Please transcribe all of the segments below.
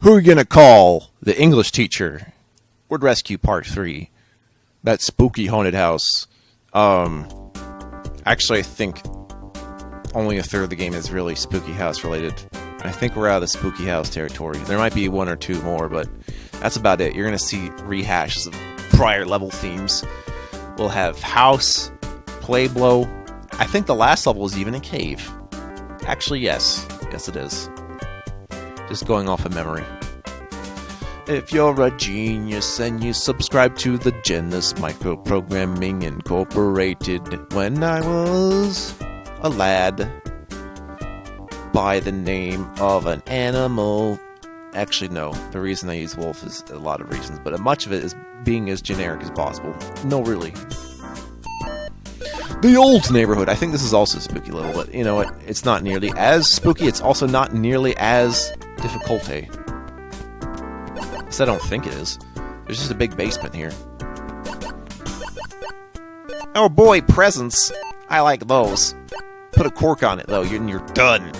Who are you gonna call? The English teacher. Word Rescue Part 3. That spooky haunted house. Actually, I think only a third of the game is really spooky house related. I think we're out of the spooky house territory. There might be one or two more, but that's about it. You're gonna see rehashes of prior level themes. We'll have house, play blow. I think the last level is even a cave. Actually, yes. Yes, it is. Just going off of memory. If you're a genius and you subscribe to the Genus Microprogramming Incorporated, when I was a lad by the name of an animal. Actually, no. The reason I use wolf is a lot of reasons, but much of it is being as generic as possible. No, really. The old neighborhood. I think this is also a spooky level, but you know what? It's not nearly as spooky. It's also not nearly as difficult. At least I don't think it is. There's just a big basement here. Oh boy, presents. I like those. Put a cork on it, though, and you're done.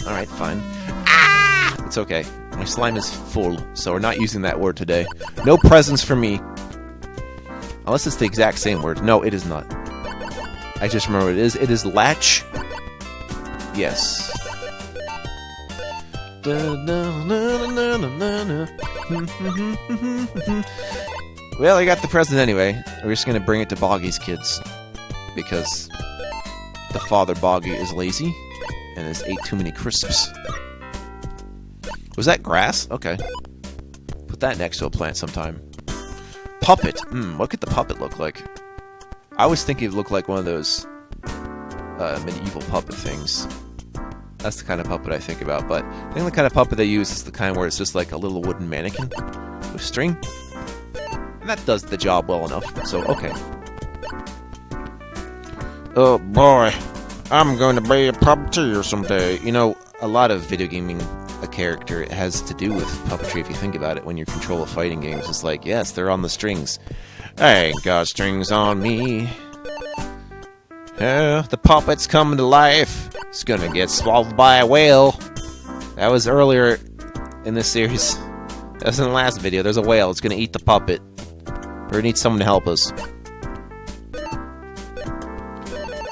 Alright, fine. Ah! It's okay. My slime is full, so we're not using that word today. No presents for me. Unless it's the exact same word. No, it is not. I just remember what it is. It is latch. Yes. Well, I got the present anyway. We're just gonna bring it to Boggy's kids. Because the father Boggy is lazy and has ate too many crisps. Was that grass? Okay. Put that next to a plant sometime. Puppet. What could the puppet look like? I was thinking it looked like one of those medieval puppet things. That's the kind of puppet I think about, but I think the kind of puppet they use is the kind where it's just like a little wooden mannequin with string. And that does the job well enough, so okay. Oh boy, I'm going to be a puppeteer someday. You know, a lot of video gaming, a character has to do with puppetry if you think about it. When you control a fighting game, it's like, yes, they're on the strings. I ain't got strings on me. The puppet's coming to life. It's gonna get swallowed by a whale. That was earlier in this series. That was in the last video. There's a whale. It's gonna eat the puppet. We need someone to help us.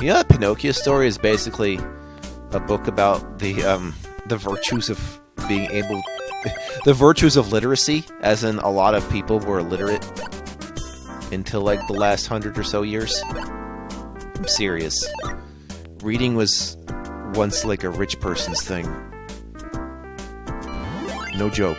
You know, the Pinocchio story is basically a book about the virtues of being able... the virtues of literacy, as in a lot of people were illiterate until like the last 100 or so years. I'm serious. Reading was once like a rich person's thing. No joke.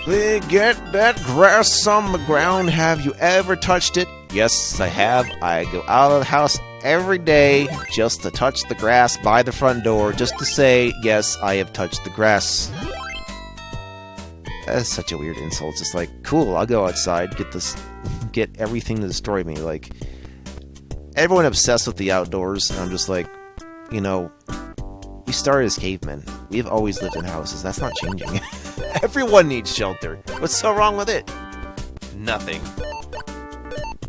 They get that grass on the ground. Have you ever touched it? Yes, I have. I go out of the house every day just to touch the grass by the front door, just to say, yes, I have touched the grass. That's such a weird insult. It's just like, cool, I'll go outside, get everything to destroy me. Like, everyone obsessed with the outdoors, and I'm just like, you know, we started as cavemen. We've always lived in houses. That's not changing. Everyone needs shelter. What's so wrong with it? Nothing.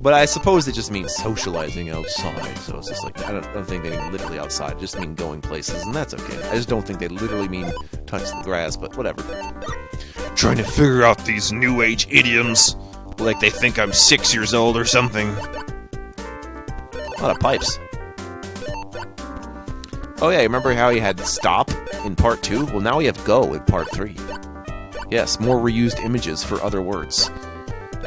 But I suppose it just means socializing outside. So it's just like, I don't think they mean literally outside. It just mean going places, and that's okay. I just don't think they literally mean touch the grass, but whatever. Trying to figure out these new age idioms. Like they think I'm 6 years old or something. A lot of pipes. Oh yeah, remember how you had stop in part 2? Well, now we have go in part 3. Yes, more reused images for other words.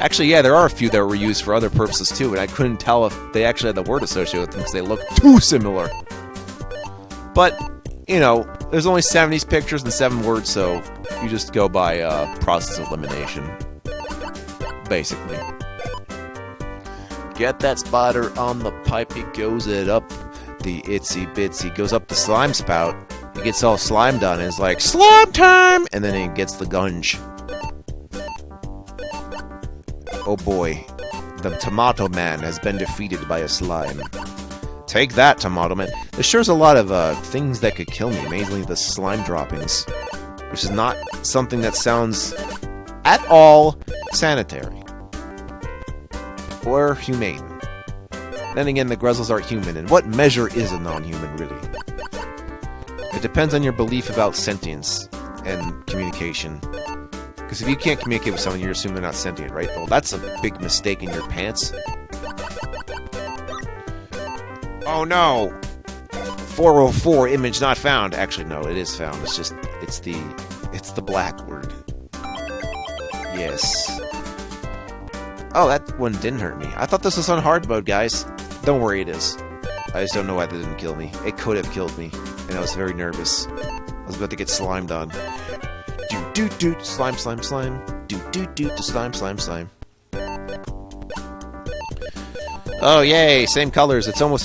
Actually, yeah, there are a few that were reused for other purposes too, and I couldn't tell if they actually had the word associated with them because they look too similar. But, you know, there's only 70 pictures and 7 words, so you just go by process of elimination. Basically. Get that spider on the pipe, he goes it up. The itsy bitsy goes up the slime spout. He gets all slimed on and is like, slime time! And then he gets the gunge. Oh boy. The Tomato Man has been defeated by a slime. Take that, Tomato Man. There's sure a lot of things that could kill me, mainly the slime droppings. Which is not something that sounds at all sanitary. Or humane. Then again, the Grezzles aren't human, and what measure is a non-human, really? It depends on your belief about sentience. and communication. Because if you can't communicate with someone, you assume they're not sentient, right? Well, that's a big mistake in your pants. Oh no! 404 image not found. Actually, no, it is found. It's just, it's the black word. Yes. Oh, that one didn't hurt me. I thought this was on hard mode, guys. Don't worry, it is. I just don't know why that didn't kill me. It could have killed me, and I was very nervous. I was about to get slimed on. Do slime, slime, slime. Do slime, slime, slime. Oh yay, same colors. It's almost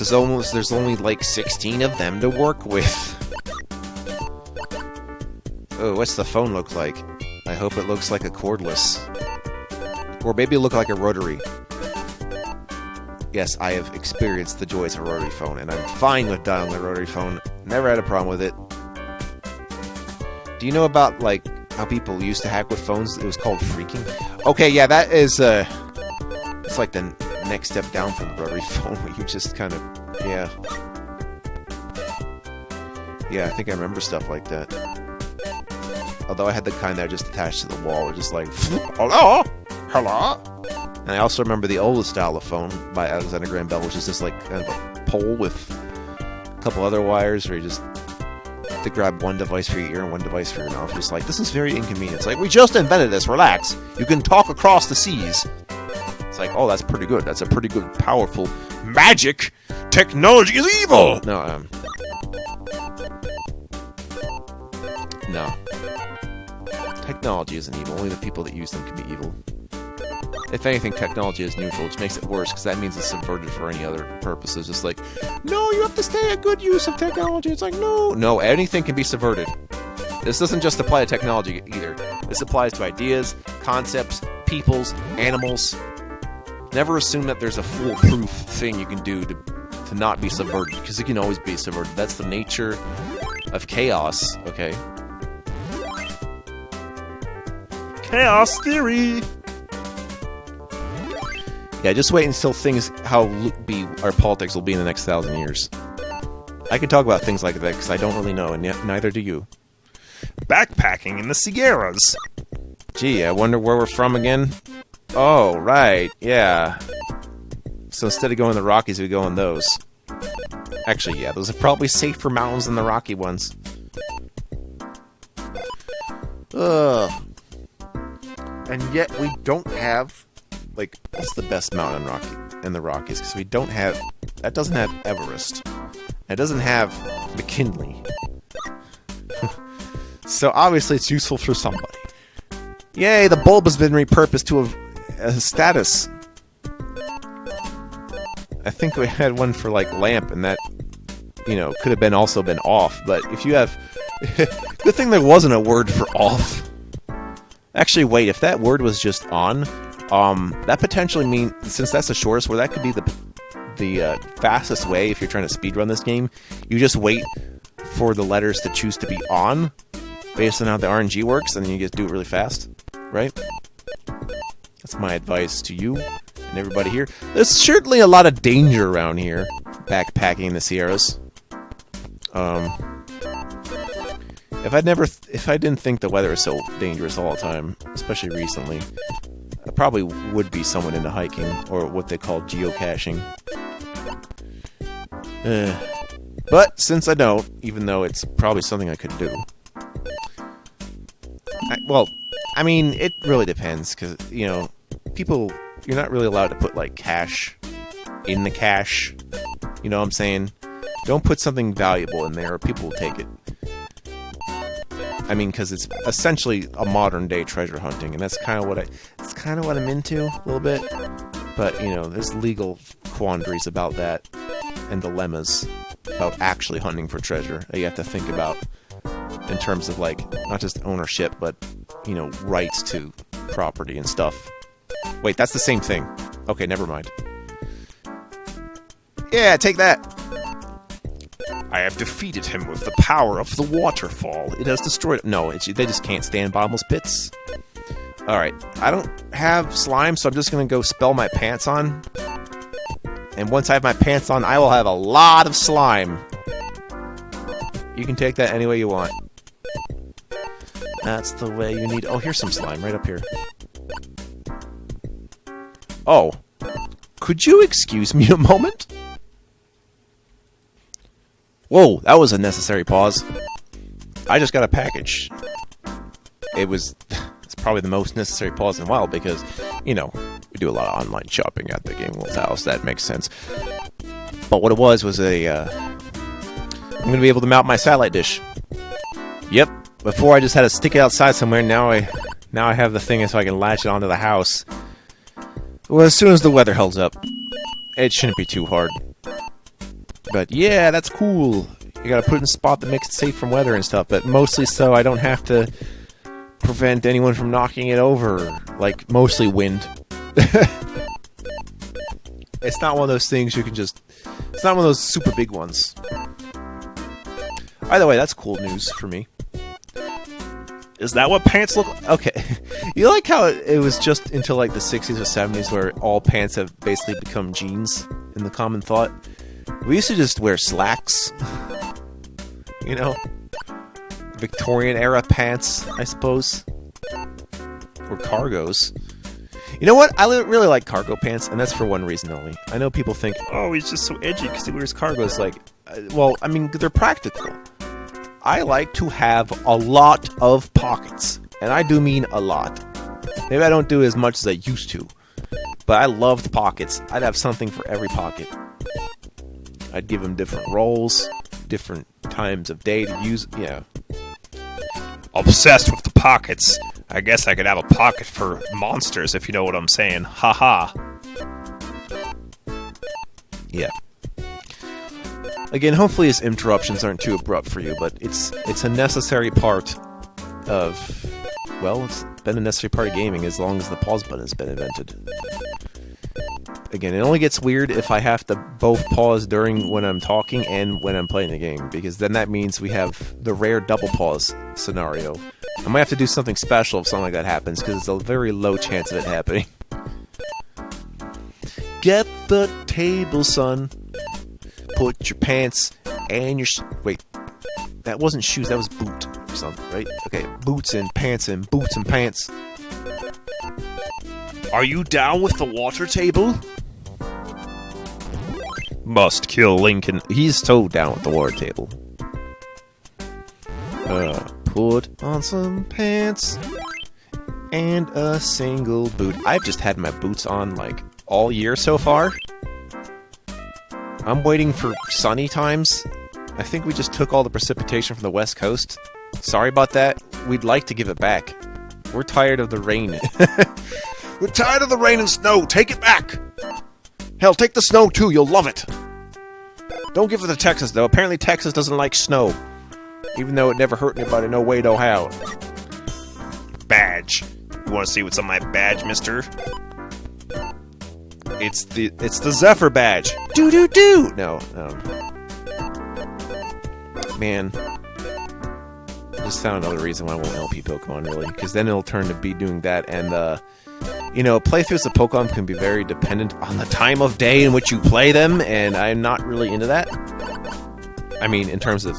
there's only like 16 of them to work with. Oh, what's the phone look like? I hope it looks like a cordless. Or maybe it look like a rotary. Yes, I have experienced the joys of a rotary phone, and I'm fine with dialing the rotary phone. Never had a problem with it. Do you know about, like, how people used to hack with phones? It was called phreaking. Okay, yeah, that is, it's like the next step down from the rotary phone, where you just kind of, yeah. Yeah, I think I remember stuff like that. Although I had the kind that just attached to the wall, just like, hello? Hello? And I also remember the oldest style of phone by Alexander Graham Bell, which is just like kind of a pole with a couple other wires where you just have to grab one device for your ear and one device for your mouth. Just like, this is very inconvenient. It's like, we just invented this, relax. You can talk across the seas. It's like, oh, that's pretty good. That's a pretty good, powerful magic. Technology is evil! No, no. Technology isn't evil. Only the people that use them can be evil. If anything, technology is neutral, which makes it worse, because that means it's subverted for any other purposes. It's like, no, you have to stay a good use of technology. It's like, no, anything can be subverted. This doesn't just apply to technology either. This applies to ideas, concepts, peoples, animals. Never assume that there's a foolproof thing you can do to not be subverted, because it can always be subverted. That's the nature of chaos, okay? Chaos theory! Yeah, just wait until things, our politics will be in the next 1,000 years. I can talk about things like that, because I don't really know, and neither do you. Backpacking in the Sierras! Gee, I wonder where we're from again? Oh, right, yeah. So instead of going the Rockies, we go in those. Actually, yeah, those are probably safer mountains than the Rocky ones. Ugh. And yet we don't have, like, what's the best mountain in the Rockies? Because we don't have, that doesn't have Everest. It doesn't have McKinley. So obviously it's useful for somebody. Yay, the bulb has been repurposed to a status. I think we had one for, like, lamp, and that, you know, could have also been off. But if you have, good thing there wasn't a word for off. Actually, wait, if that word was just on, that potentially means, since that's the shortest word, that could be the fastest way if you're trying to speedrun this game. You just wait for the letters to choose to be on, based on how the RNG works, and then you just do it really fast, right? That's my advice to you and everybody here. There's certainly a lot of danger around here, backpacking in the Sierras. If I didn't think the weather was so dangerous all the time, especially recently, I probably would be someone into hiking, or what they call geocaching. But since I don't, even though it's probably something I could do. I mean, it really depends, because, you know, you're not really allowed to put, like, cash in the cache. You know what I'm saying? Don't put something valuable in there, or people will take it. I mean, because it's essentially a modern-day treasure hunting, and that's kind of what I'm into, a little bit. But, you know, there's legal quandaries about that, and dilemmas about actually hunting for treasure that you have to think about in terms of, like, not just ownership, but, you know, rights to property and stuff. Wait, that's the same thing. Okay, never mind. Yeah, take that! I have defeated him with the power of the waterfall. It has destroyed... No, they just can't stand bottomless pits. Alright, I don't have slime, so I'm just gonna go spell my pants on. And once I have my pants on, I will have a lot of slime. You can take that any way you want. That's the way you need... Oh, here's some slime right up here. Oh. Could you excuse me a moment? Whoa, that was a necessary pause. I just got a package. It's probably the most necessary pause in a while because, you know, we do a lot of online shopping at the Game World house. That makes sense. But what it was I'm going to be able to mount my satellite dish. Yep. Before I just had to stick it outside somewhere. Now I have the thing so I can latch it onto the house. Well, as soon as the weather holds up. It shouldn't be too hard. But yeah, that's cool. You gotta put it in a spot that makes it safe from weather and stuff. But mostly so I don't have to prevent anyone from knocking it over. Like, mostly wind. It's not one of those things you can just... It's not one of those super big ones. Either way, that's cool news for me. Is that what pants look like? Okay. You like how it was just until like the 60s or 70s where all pants have basically become jeans in the common thought? We used to just wear slacks. You know? Victorian era pants, I suppose. Or cargos. You know what? I really like cargo pants, and that's for one reason only. I know people think, oh, he's just so edgy because he wears cargos. Like, well, I mean, they're practical. I like to have a lot of pockets, and I do mean a lot. Maybe I don't do as much as I used to, but I loved pockets. I'd have something for every pocket. I'd give them different roles, different times of day to use. Yeah. Obsessed with the pockets. I guess I could have a pocket for monsters, if you know what I'm saying. Haha. Yeah. Again, hopefully his interruptions aren't too abrupt for you, but it's a necessary part of... Well, it's been a necessary part of gaming as long as the pause button has been invented. Again, it only gets weird if I have to both pause during when I'm talking and when I'm playing the game, because then that means we have the rare double pause scenario. I might have to do something special if something like that happens, because it's a very low chance of it happening. Get the table, son. Put your pants and your... Wait, that wasn't shoes, that was boot or something, right? Okay, boots and pants and boots and pants. Are you down with the water table? Must kill Lincoln. He's so down with the water table. Put on some pants and a single boot. I've just had my boots on, like, all year so far. I'm waiting for sunny times. I think we just took all the precipitation from the West Coast. Sorry about that. We'd like to give it back. We're tired of the rain. We're tired of the rain and snow. Take it back. Hell, take the snow too. You'll love it. Don't give it to Texas, though. Apparently Texas doesn't like snow. Even though it never hurt anybody, no way, no how. Badge. You want to see what's on my badge, mister? It's the Zephyr badge. Do. No. Man. I just found another reason why I won't LP Pokemon, really. Because then it'll turn to be doing that, and, you know, playthroughs of Pokemon can be very dependent on the time of day in which you play them, and I'm not really into that. I mean, in terms of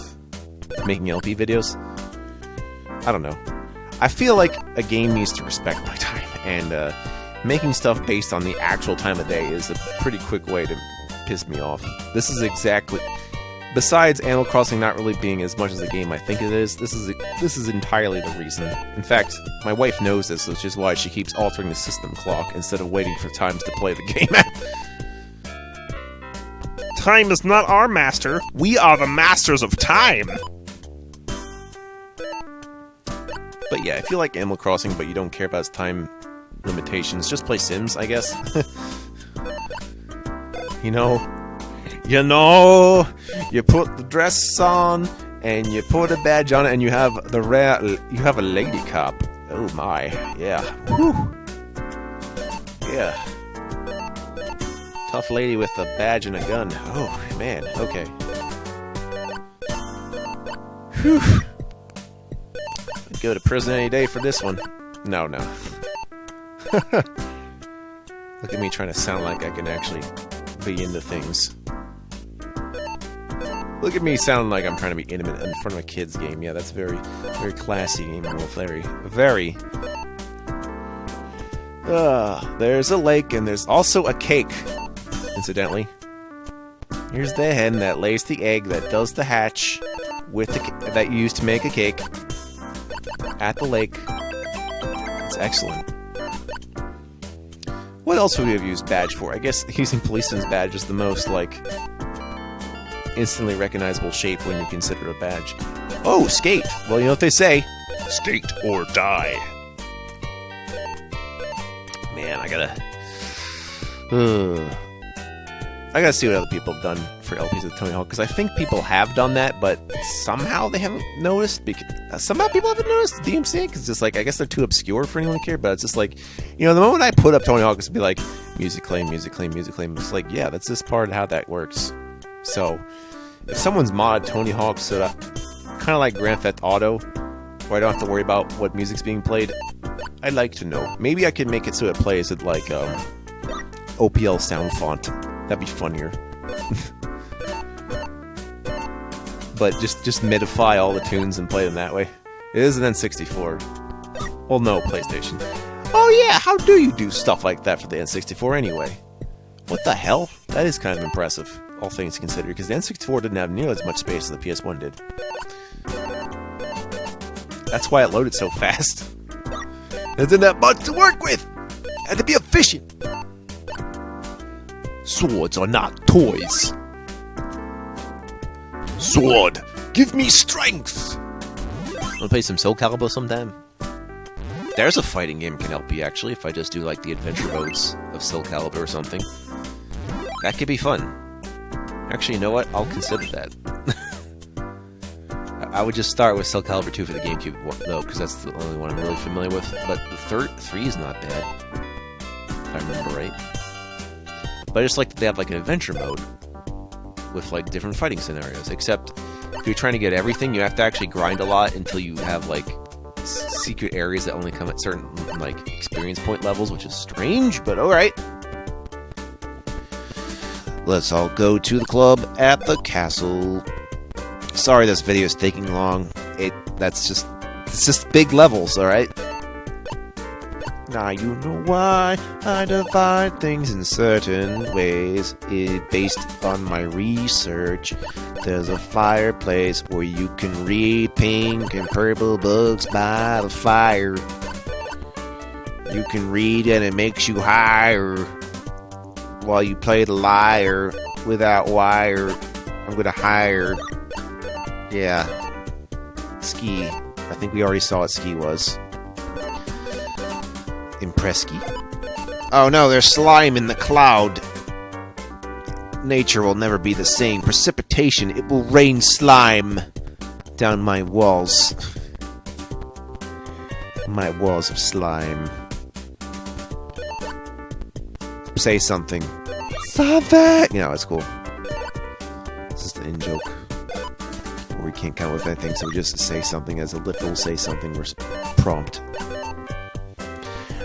making LP videos. I don't know. I feel like a game needs to respect my time, and making stuff based on the actual time of day is a pretty quick way to piss me off. This is exactly... Besides Animal Crossing not really being as much as a game I think it is, this is entirely the reason. In fact, my wife knows this, which is why she keeps altering the system clock instead of waiting for times to play the game at. Time is not our master. We are the masters of time. But yeah, if you like Animal Crossing but you don't care about its time limitations, just play Sims, I guess. You know, you put the dress on and you put a badge on it, and you have a lady cop. Oh my, yeah. Whew. Yeah. Tough lady with a badge and a gun. Oh man, okay. Whew. I'd go to prison any day for this one. No. Look at me trying to sound like I can actually be into things. Look at me sounding like I'm trying to be intimate in front of a kid's game. Yeah, that's very, very classy game. Very. There's a lake, and there's also a cake, incidentally. Here's the hen that lays the egg that does the hatch with that you use to make a cake at the lake. It's excellent. What else would we have used badge for? I guess using policeman's badge is the most, like, instantly recognizable shape when you consider a badge. Oh, skate! Well, you know what they say. Skate or die. Man, I gotta see what other people have done for LPs with Tony Hawk, because I think people have done that, but somehow they haven't noticed. Somehow people haven't noticed DMCA, because it's just like, I guess they're too obscure for anyone to care, but it's just like, you know, the moment I put up Tony Hawk, it's be like, music claim, music claim, music claim. It's like, yeah, that's just part of how that works. So, if someone's modded Tony Hawk so that, kind of like Grand Theft Auto, where I don't have to worry about what music's being played, I'd like to know. Maybe I could make it so it plays with, like, OPL sound font. That'd be funnier. But just midify all the tunes and play them that way. It is an N64. Well, no, PlayStation. Oh yeah, how do you do stuff like that for the N64 anyway? What the hell? That is kind of impressive, all things considered, because the N64 didn't have nearly as much space as the PS1 did. That's why it loaded so fast. It didn't have much to work with! Had to be efficient! Swords are not toys. Sword, give me strength! Wanna play some Soul Calibur sometime? There's a fighting game can help you, actually, if I just do, like, the adventure modes of Soul Calibur or something. That could be fun. Actually, you know what? I'll consider that. I would just start with Soul Calibur 2 for the GameCube, though, because that's the only one I'm really familiar with. But the 3 is not bad, if I remember right. But I just like that they have, like, an adventure mode with, like, different fighting scenarios. Except, if you're trying to get everything, you have to actually grind a lot until you have, like, secret areas that only come at certain, like, experience point levels, which is strange, but alright. Let's all go to the club at the castle. Sorry this video is taking long. It's just big levels, alright? Now you know why I divide things in certain ways. Based on my research, there's a fireplace where you can read pink and purple books by the fire. You can read and it makes you higher while you play the lyre without wire. I'm gonna hire. Yeah. Ski. I think we already saw what ski was. Impresski. Oh no, there's slime in the cloud. Nature will never be the same. Precipitation, it will rain slime down my walls. My walls of slime. Say something. Something! You know, it's cool. It's just an in-joke. Or we can't come up with anything, so we just say something as a literal say something prompt.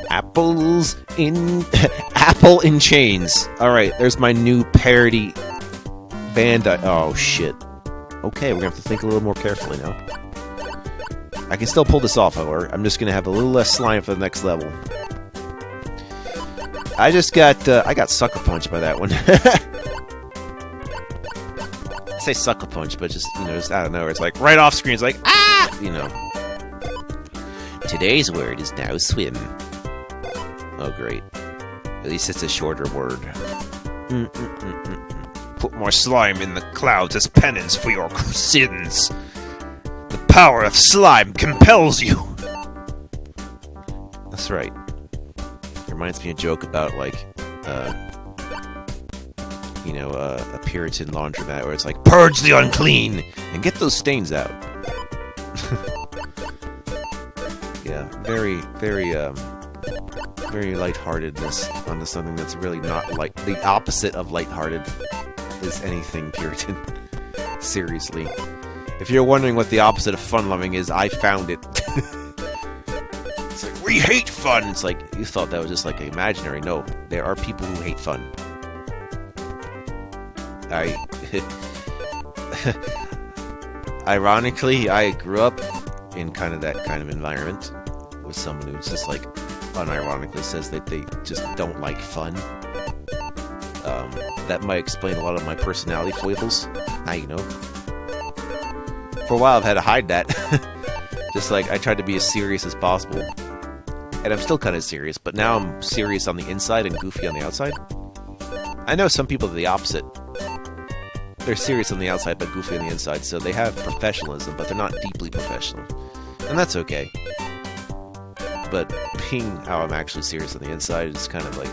Apples in... Apple in chains. Alright, there's my new parody band. Oh, shit. Okay, we're gonna have to think a little more carefully now. I can still pull this off, however. I'm just gonna have a little less slime for the next level. I got sucker punched by that one. I say sucker punch, but just, you know, just out of nowhere. It's like, right off screen, it's like, ah! You know. Today's word is now swim. Oh, great. At least it's a shorter word. Put more slime in the clouds as penance for your sins. The power of slime compels you. That's right. Reminds me of a joke about, like, a Puritan laundromat where it's like, purge the unclean and get those stains out. Yeah, very, very, very lightheartedness onto something that's really not like the opposite of lighthearted is anything Puritan. Seriously. If you're wondering what the opposite of fun-loving is, I found it. It's like, we hate fun! It's like, you thought that was just like imaginary. No, there are people who hate fun. Ironically, I grew up in kind of that kind of environment with someone who's just like unironically says that they just don't like fun. That might explain a lot of my personality foibles. Now you know. For a while, I've had to hide that. Just like I tried to be as serious as possible, and I'm still kind of serious. But now I'm serious on the inside and goofy on the outside. I know some people are the opposite. They're serious on the outside but goofy on the inside, so they have professionalism, but they're not deeply professional, and that's okay. But being how I'm actually serious on the inside is kind of like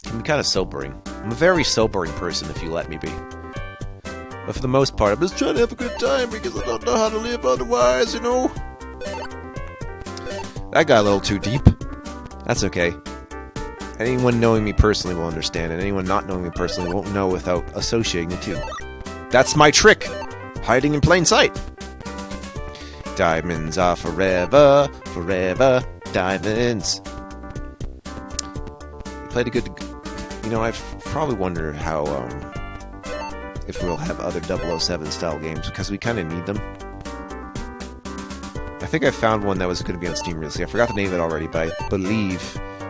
can be kind of sobering. I'm a very sobering person if you let me be. But for the most part, I'm just trying to have a good time because I don't know how to live otherwise, you know? That got a little too deep. That's okay. Anyone knowing me personally will understand, and anyone not knowing me personally won't know without associating the two. That's my trick! Hiding in plain sight! Diamonds are forever, forever, diamonds. Played a good... You know, I've probably wondered how, if we'll have other 007 style games, because we kind of need them. I think I found one that was going to be on Steam recently. I forgot the name of it already, but I believe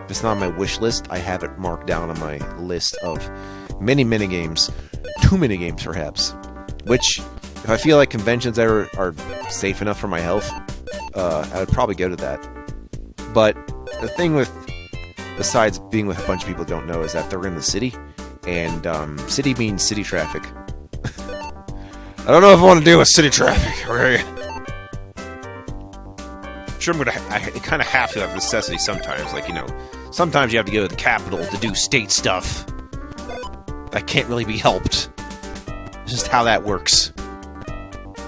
if it's not on my wish list, I have it marked down on my list of many games. Too many games, perhaps. Which, if I feel like conventions are safe enough for my health, I would probably go to that. But the thing with, besides being with a bunch of people who don't know, is that they're in the city, and city means city traffic. I don't know if I want to deal with city traffic. Okay. Sure, I kind of have to have necessity sometimes. Like, you know, sometimes you have to go to the capital to do state stuff. That can't really be helped. It's just how that works.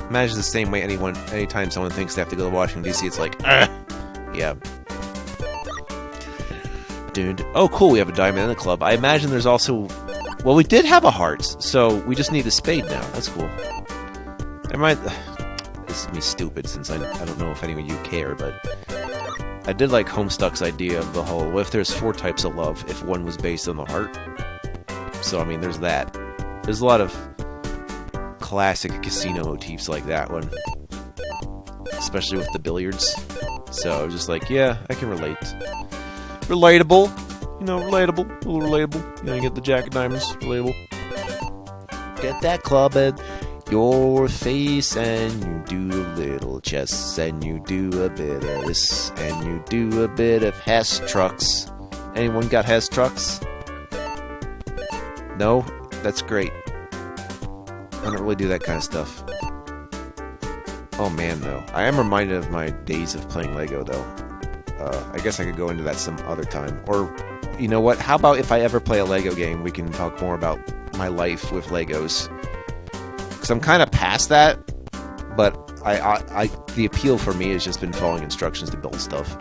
Imagine the same way anytime someone thinks they have to go to Washington, D.C., it's like, yeah. Dude. Oh, cool, we have a diamond in the club. I imagine there's also... Well, we did have a hearts, so we just need a spade now. That's cool. There might... This is me stupid, since I don't know if any of you care, but... I did like Homestuck's idea of the whole, what if there's 4 types of love if one was based on the heart? So, I mean, there's that. There's a lot of classic casino motifs like that one. Especially with the billiards. So, I was just like, yeah, I can relate. Relatable. You know, relatable. A little relatable. You know, you get the Jack of Diamonds. Relatable. Get that club at your face, and you do a little chess, and you do a bit of this, and you do a bit of Hess trucks. Anyone got Hess trucks? No? That's great. I don't really do that kind of stuff. Oh man, though. I am reminded of my days of playing Lego, though. I guess I could go into that some other time. Or, you know what? How about if I ever play a Lego game, we can talk more about my life with Legos. Because I'm kind of past that, but the appeal for me has just been following instructions to build stuff.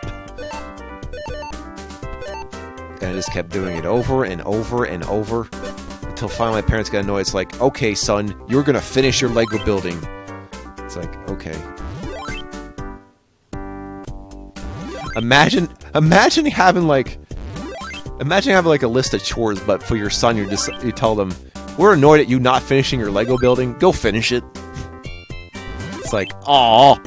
And I just kept doing it over and over and over, until finally my parents got annoyed. It's like, okay, son, you're going to finish your Lego building. It's like, okay. Imagine having like a list of chores, but for your son, you tell them, we're annoyed at you not finishing your Lego building. Go finish it. It's like, aww.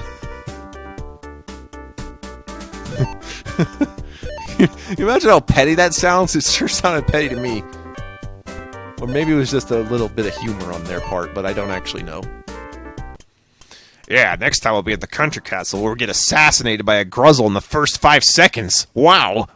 You imagine how petty that sounds? It sure sounded petty to me. Or maybe it was just a little bit of humor on their part, but I don't actually know. Yeah, next time we'll be at the country castle where we get assassinated by a gruzzle in the first 5 seconds. Wow.